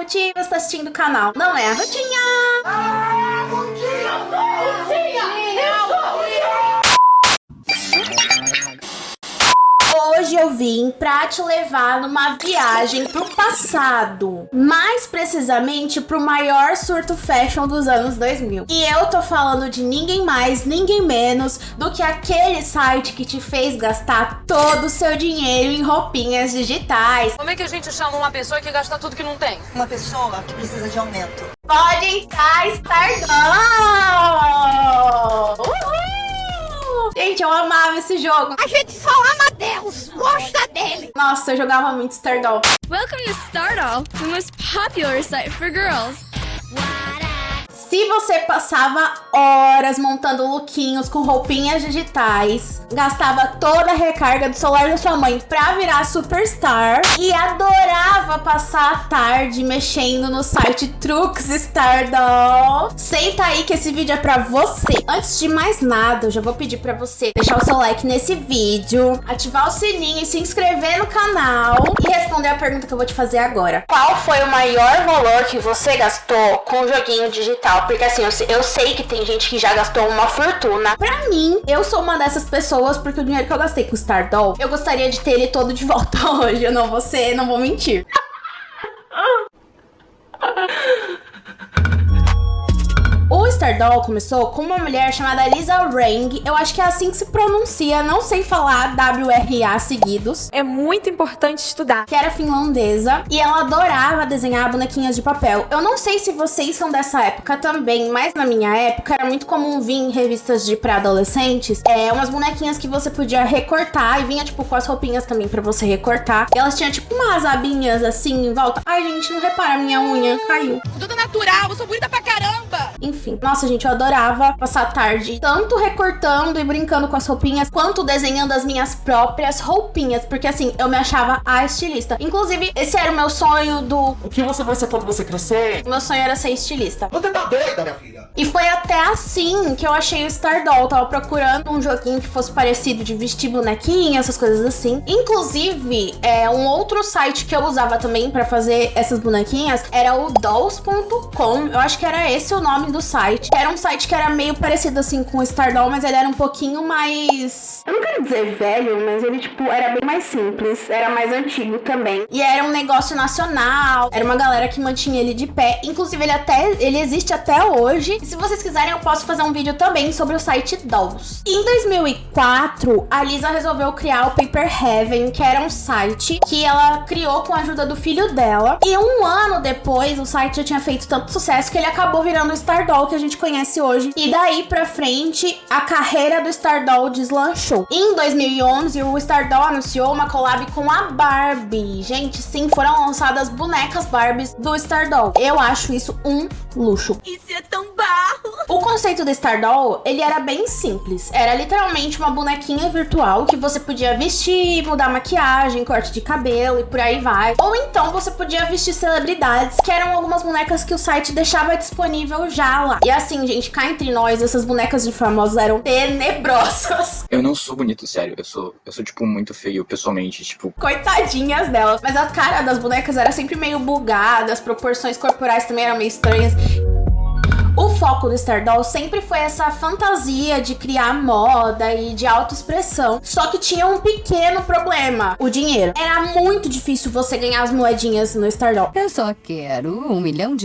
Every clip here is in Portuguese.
motivos tá assistindo o canal. Não é a Rutinha! Hoje eu vim pra te levar numa viagem pro passado, mais precisamente pro maior surto fashion dos anos 2000. E eu tô falando de ninguém mais, ninguém menos do que aquele site que te fez gastar todo o seu dinheiro em roupinhas digitais. Como é que a gente chama uma pessoa que gasta tudo que não tem? Uma pessoa que precisa de aumento. Pode entrar, Stardoll! Uhul! Gente, eu amava esse jogo. A gente só ama Deus, gosta dele. Nossa, eu jogava muito Stardoll. Welcome to Stardoll, the most popular site for girls. Se você passava horas montando lookinhos com roupinhas digitais, gastava toda a recarga do celular da sua mãe pra virar superstar e adorava passar a tarde mexendo no site Truques Stardoll, senta aí que esse vídeo é pra você. Antes de mais nada, eu já vou pedir pra você deixar o seu like nesse vídeo, ativar o sininho e se inscrever no canal e responder a pergunta que eu vou te fazer agora. Qual foi o maior valor que você gastou com o joguinho digital? Porque assim, eu sei que tem gente que já gastou uma fortuna. Pra mim, eu sou uma dessas pessoas, porque o dinheiro que eu gastei com o Stardoll, eu gostaria de ter ele todo de volta hoje. Eu não vou mentir. O Stardoll começou com uma mulher chamada Lisa Rang, eu acho que é assim que se pronuncia, não sei falar WRA seguidos. É muito importante estudar. Que era finlandesa e ela adorava desenhar bonequinhas de papel. Eu não sei se vocês são dessa época também, mas na minha época era muito comum vir em revistas de pré-adolescentes umas bonequinhas que você podia recortar e vinha tipo com as roupinhas também pra você recortar. E elas tinham tipo umas abinhas assim em volta. Ai, gente, não repara, minha unha caiu. Tudo natural, eu sou bonita pra caramba. Enfim, nossa, gente, eu adorava passar a tarde tanto recortando e brincando com as roupinhas, quanto desenhando as minhas próprias roupinhas, porque assim, eu me achava a estilista. Inclusive, esse era o meu sonho do... O que você vai ser quando você crescer? O meu sonho era ser estilista. Você tá doida, minha filha? E foi até assim que eu achei o Stardoll. Eu tava procurando um joguinho que fosse parecido de vestir bonequinha, essas coisas assim. Inclusive, um outro site que eu usava também pra fazer essas bonequinhas era o dolls.com. Eu acho que era esse o nome do site. Era um site que era meio parecido assim com o Stardoll, mas ele era um pouquinho mais... Eu não quero dizer velho, mas ele tipo era bem mais simples. Era mais antigo também. E era um negócio nacional. Era uma galera que mantinha ele de pé. Inclusive, ele existe até hoje. E se vocês quiserem, eu posso fazer um vídeo também sobre o site Dolls. Em 2004, a Lisa resolveu criar o Paper Heaven, que era um site que ela criou com a ajuda do filho dela. E um ano depois, o site já tinha feito tanto sucesso que ele acabou virando o Stardoll que a gente conhece hoje. E daí pra frente, a carreira do Stardoll deslanchou. Em 2011, o Stardoll anunciou uma collab com a Barbie. Gente, sim, foram lançadas bonecas Barbies do Stardoll. Eu acho isso um luxo. Isso é tão barro. O conceito do Stardoll, ele era bem simples. Era literalmente uma bonequinha virtual que você podia vestir, mudar maquiagem, corte de cabelo e por aí vai. Ou então você podia vestir celebridades, que eram algumas bonecas que o site deixava disponível já lá. E assim, gente, cá entre nós, essas bonecas de famosos eram tenebrosas. Eu não sou bonito, sério. Eu sou tipo, muito feio pessoalmente, tipo... Coitadinhas delas. Mas a cara das bonecas era sempre meio bugada, as proporções corporais também eram meio estranhas. O foco do Stardoll sempre foi essa fantasia de criar moda e de autoexpressão. Só que tinha um pequeno problema: o dinheiro. Era muito difícil você ganhar as moedinhas no Stardoll. Eu só quero $1 milhão.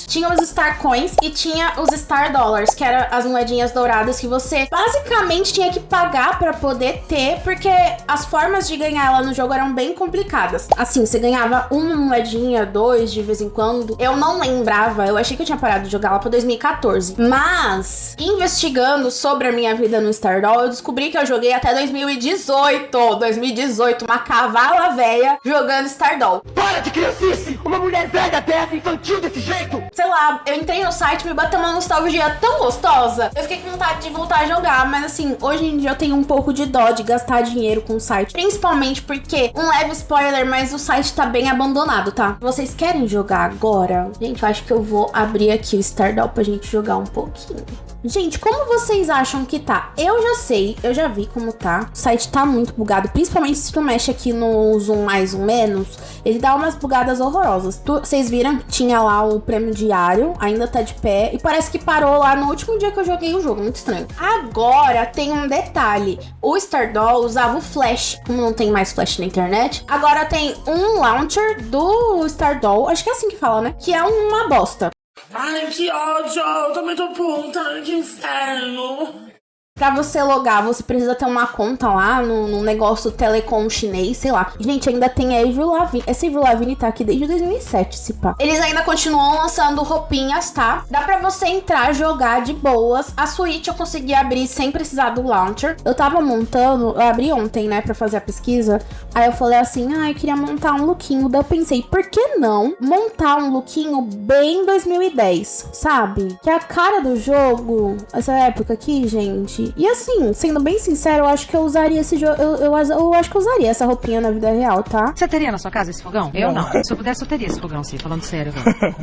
Tinha os Star Coins e tinha os Star Dollars, que eram as moedinhas douradas que você basicamente tinha que pagar pra poder ter, porque as formas de ganhar ela no jogo eram bem complicadas. Assim, você ganhava uma moedinha, dois de vez em quando. Eu não lembrava, eu achei que eu tinha parado de jogar lá pra 2014. Mas, investigando sobre a minha vida no Stardoll, eu descobri que eu joguei até 2018, uma cavala véia jogando Stardoll. Para de criancice! Uma mulher velha dessa, infantil desse jeito! Sei lá, eu entrei no site, me bateu uma nostalgia tão gostosa. Eu fiquei com vontade de voltar a jogar, mas assim, hoje em dia eu tenho um pouco de dó de gastar dinheiro com o site. Principalmente porque, um leve spoiler, mas o site tá bem abandonado, tá? Vocês querem jogar agora? Gente, eu acho que eu vou abrir aqui o Stardoll pra gente jogar um pouquinho. Gente, como vocês acham que tá? Eu já sei, eu já vi como tá. O site tá muito bugado, principalmente se tu mexe aqui no zoom mais ou menos, ele dá umas bugadas horrorosas. Vocês viram que tinha lá o prêmio diário, ainda tá de pé, e parece que parou lá no último dia que eu joguei o jogo, muito estranho. Agora tem um detalhe, o Stardoll usava o Flash, como não tem mais Flash na internet, agora tem um launcher do Stardoll, acho que é assim que fala, né? Que é uma bosta. Ai, que ódio! Eu também tô puta, que inferno! Pra você logar, você precisa ter uma conta lá no negócio telecom chinês, sei lá. Gente, ainda tem a Avril Lavigne. Essa Avril Lavigne tá aqui desde 2007, se pá. Eles ainda continuam lançando roupinhas, tá? Dá pra você entrar, jogar de boas. A Switch eu consegui abrir sem precisar do launcher. Eu tava montando, eu abri ontem, né, pra fazer a pesquisa. Aí eu falei assim, eu queria montar um lookinho. Daí eu pensei, por que não montar um lookinho bem 2010, sabe? Que é a cara do jogo, essa época aqui, gente. E assim, sendo bem sincero, eu acho que eu usaria esse jogo. Eu acho que eu usaria essa roupinha na vida real, tá? Você teria na sua casa esse fogão? Eu não. Se eu pudesse, eu teria esse fogão, sim, falando sério.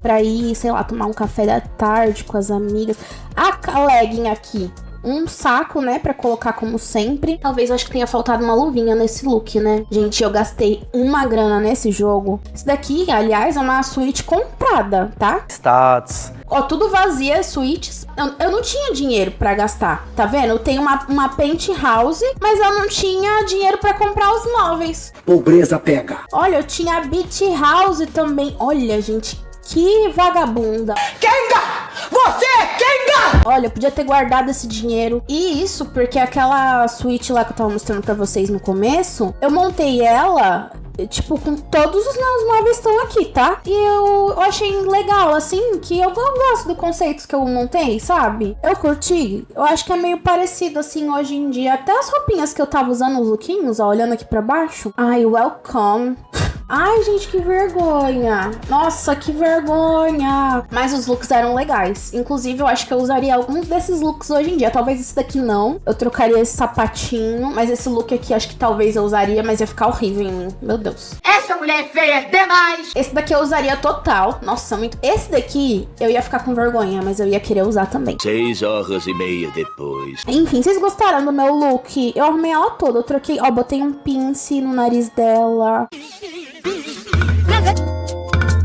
Pra ir, sei lá, tomar um café da tarde com as amigas. A legging aqui. Um saco, né, pra colocar como sempre. Talvez eu acho que tenha faltado uma luvinha nesse look, né? Gente, eu gastei uma grana nesse jogo. Isso daqui, aliás, é uma Switch comprada, tá? Stats. Ó, tudo vazia, Switches. Eu não tinha dinheiro pra gastar, tá vendo? Eu tenho uma penthouse, mas eu não tinha dinheiro pra comprar os móveis. Pobreza pega. Olha, eu tinha a beach house também. Olha, gente, que vagabunda. Kenga! Você, Kenga! Olha, eu podia ter guardado esse dinheiro. E isso porque aquela Switch lá que eu tava mostrando pra vocês no começo, eu montei ela, tipo, com todos os meus móveis estão aqui, tá? E eu achei legal, assim, que eu gosto do conceito que eu montei, sabe? Eu curti. Eu acho que é meio parecido, assim, hoje em dia. Até as roupinhas que eu tava usando, os lookinhos, ó, olhando aqui pra baixo. Ai, welcome. Ai, gente, que vergonha. Nossa, que vergonha. Mas os looks eram legais. Inclusive, eu acho que eu usaria alguns desses looks hoje em dia. Talvez esse daqui não. Eu trocaria esse sapatinho. Mas esse look aqui, acho que talvez eu usaria, mas ia ficar horrível em mim. Meu Deus. Essa mulher é feia demais! Esse daqui eu usaria total. Nossa, muito. Esse daqui, eu ia ficar com vergonha, mas eu ia querer usar também. 6h30 depois. Enfim, vocês gostaram do meu look? Eu arrumei ela toda. Eu troquei, ó, botei um pince no nariz dela.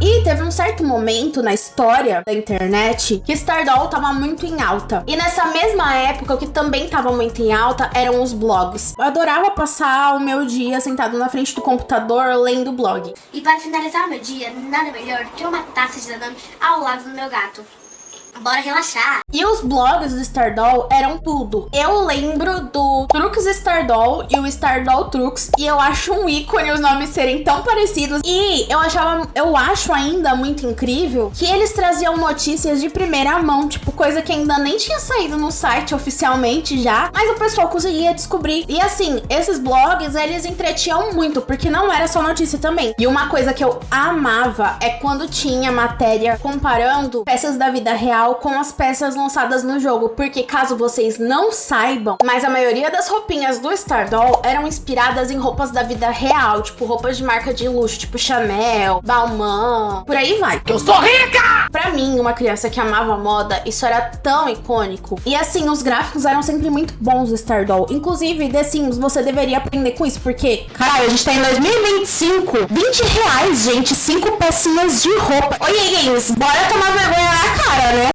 E teve um certo momento na história da internet que Stardoll tava muito em alta. E nessa mesma época, o que também tava muito em alta eram os blogs. Eu adorava passar o meu dia sentado na frente do computador lendo blog. E para finalizar o meu dia, nada melhor que uma taça de Danone ao lado do meu gato. Bora relaxar. E os blogs do Stardoll eram tudo. Eu lembro do Trux Stardoll e o Stardoll Trux. E eu acho um ícone os nomes serem tão parecidos. E eu acho ainda muito incrível que eles traziam notícias de primeira mão. Tipo, coisa que ainda nem tinha saído no site oficialmente já. Mas o pessoal conseguia descobrir. E assim, esses blogs, eles entretinham muito. Porque não era só notícia também. E uma coisa que eu amava é quando tinha matéria comparando peças da vida real com as peças lançadas no jogo, porque caso vocês não saibam, mas a maioria das roupinhas do Stardoll eram inspiradas em roupas da vida real, tipo roupas de marca de luxo, tipo Chanel, Balmain, por aí vai. Eu sou rica! Pra mim, uma criança que amava moda, isso era tão icônico. E assim, os gráficos eram sempre muito bons do Stardoll. Inclusive, The Sims, você deveria aprender com isso, porque, caralho, a gente tá em 2025, R$20, gente, 5 pecinhas de roupa. Oi, games, bora tomar vergonha na cara, né?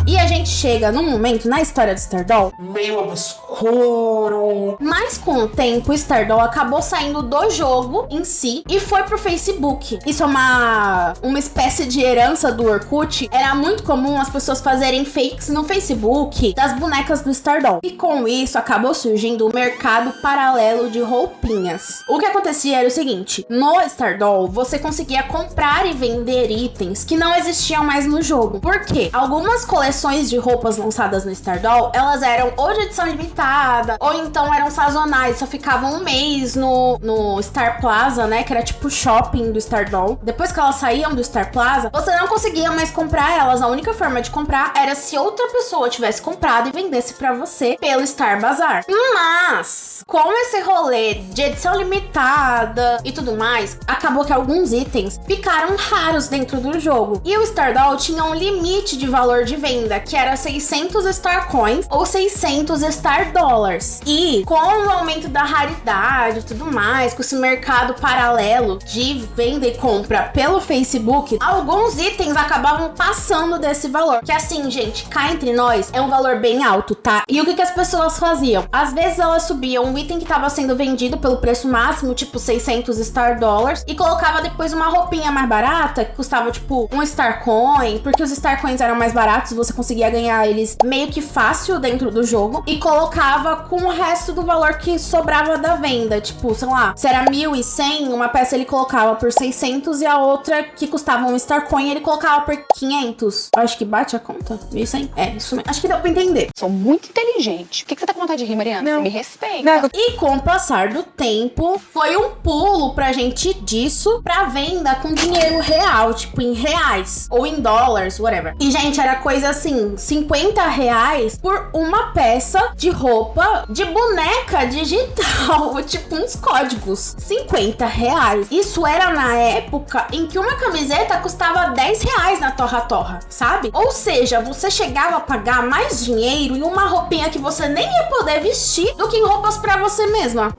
E a gente chega num momento na história do Stardoll meio obscuro. Mas com o tempo, o Stardoll acabou saindo do jogo em si e foi pro Facebook. Isso é uma espécie de herança do Orkut. Era muito comum as pessoas fazerem fakes no Facebook das bonecas do Stardoll. E com isso, acabou surgindo o mercado paralelo de roupinhas. O que acontecia era o seguinte: no Stardoll, você conseguia comprar e vender itens que não existiam mais no jogo. Por quê? Algumas coleções de roupas lançadas no Stardoll, elas eram ou de edição limitada, ou então eram sazonais, só ficavam um mês no Star Plaza, né, que era tipo o shopping do Stardoll. Depois que elas saíam do Star Plaza, você não conseguia mais comprar elas. A única forma de comprar era se outra pessoa tivesse comprado e vendesse pra você pelo Star Bazaar. Mas, com esse rolê de edição limitada e tudo mais, acabou que alguns itens ficaram raros dentro do jogo. E o Stardoll tinha um limite de valor de venda, que era 600 Star Coins ou 600 Star Dollars. E com o aumento da raridade e tudo mais, com esse mercado paralelo de venda e compra pelo Facebook, alguns itens acabavam passando desse valor. Que assim, gente, cá entre nós, é um valor bem alto, tá? E o que as pessoas faziam? Às vezes elas subiam um item que estava sendo vendido pelo preço máximo, tipo 600 Star Dollars, e colocava depois uma roupinha mais barata, que custava tipo um Star Coin, porque os Star Coins eram mais baratos, você conseguia ganhar eles meio que fácil dentro do jogo, e colocava com o resto do valor que sobrava da venda, tipo, sei lá, se era 1.100, uma peça ele colocava por 600 e a outra que custava um Star Coin ele colocava por 500. Acho que bate a conta? 1.100? É, isso mesmo. Acho que deu pra entender. Sou muito inteligente. O que você tá com vontade de rir, Mariana? Não. Me respeita. Não. E com o passar do tempo, foi um pulo pra gente disso pra venda com dinheiro real, tipo em reais ou em dólares, whatever. E, gente, era coisa assim, 50 reais por uma peça de roupa de boneca digital, tipo uns códigos. 50 reais. Isso era na época em que uma camiseta custava 10 reais na Torra Torra, sabe? Ou seja, você chegava a pagar mais dinheiro em uma roupinha que você nem ia poder vestir do que em roupas pra você mesma.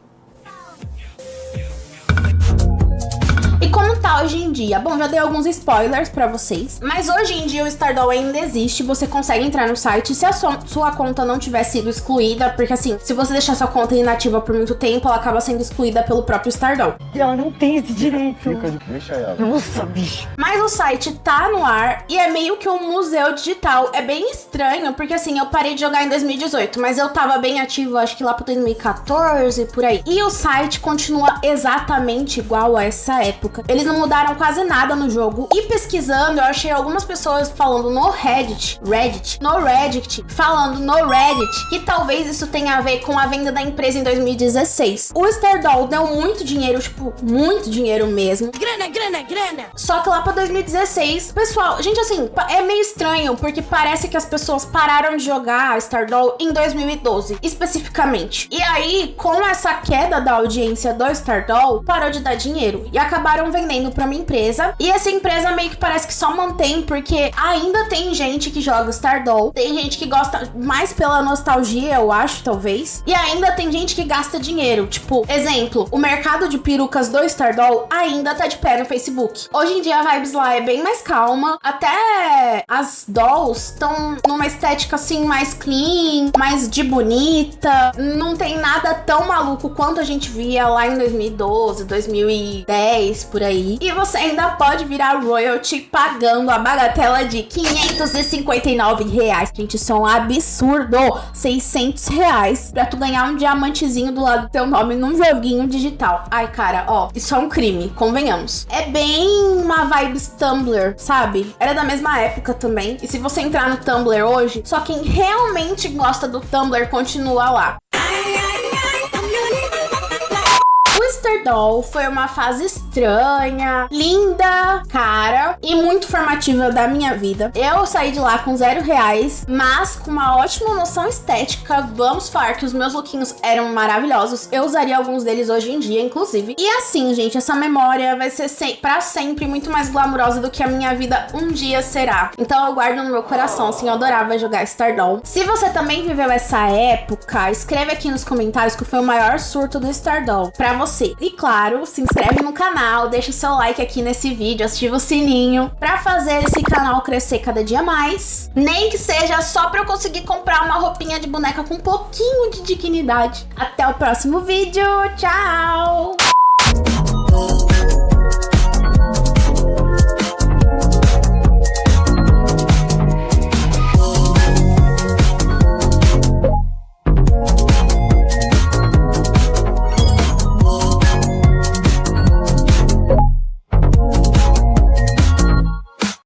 E como tá hoje em dia? Bom, já dei alguns spoilers pra vocês, mas hoje em dia o Stardoll ainda existe, você consegue entrar no site se a sua conta não tiver sido excluída, porque assim, se você deixar sua conta inativa por muito tempo, ela acaba sendo excluída pelo próprio Stardoll. E ela não tem esse direito. Deixa ela. Nossa, bicho. Mas o site tá no ar e é meio que um museu digital. É bem estranho, porque assim, eu parei de jogar em 2018, mas eu tava bem ativo, acho que lá pro 2014, por aí. E o site continua exatamente igual a essa época. Eles não mudaram quase nada no jogo. E pesquisando, eu achei algumas pessoas falando no Reddit, falando no Reddit, que talvez isso tenha a ver com a venda da empresa em 2016. O Stardoll deu muito dinheiro, tipo, muito dinheiro mesmo. Grana. Só que lá pra 2016, pessoal, gente, assim, é meio estranho, porque parece que as pessoas pararam de jogar Stardoll em 2012, especificamente. E aí, com essa queda da audiência do Stardoll, parou de dar dinheiro. E acabaram vendendo pra uma empresa, e essa empresa meio que parece que só mantém, porque ainda tem gente que joga Stardoll, tem gente que gosta mais pela nostalgia, eu acho, talvez, e ainda tem gente que gasta dinheiro, tipo, exemplo, o mercado de perucas do Stardoll ainda tá de pé no Facebook. Hoje em dia a vibes lá é bem mais calma, até as dolls estão numa estética assim mais clean, mais de bonita, não tem nada tão maluco quanto a gente via lá em 2012, 2010, por aí. E você ainda pode virar royalty pagando a bagatela de 559 reais. Gente, isso é um absurdo. 600 reais pra tu ganhar um diamantezinho do lado do teu nome num joguinho digital. Ai, cara, ó, isso é um crime, convenhamos. É bem uma vibes Tumblr, sabe? Era da mesma época também. E se você entrar no Tumblr hoje, só quem realmente gosta do Tumblr continua lá. Stardoll foi uma fase estranha, linda, cara e muito formativa da minha vida. Eu saí de lá com 0 reais, mas com uma ótima noção estética. Vamos falar que os meus lookinhos eram maravilhosos. Eu usaria alguns deles hoje em dia, inclusive. E assim, gente, essa memória vai ser pra sempre muito mais glamurosa do que a minha vida um dia será. Então eu guardo no meu coração, assim, eu adorava jogar Stardoll. Se você também viveu essa época, escreve aqui nos comentários que foi o maior surto do Stardoll pra você. E claro, se inscreve no canal, deixa o seu like aqui nesse vídeo, ativa o sininho pra fazer esse canal crescer cada dia mais. Nem que seja só pra eu conseguir comprar uma roupinha de boneca com um pouquinho de dignidade. Até o próximo vídeo, tchau!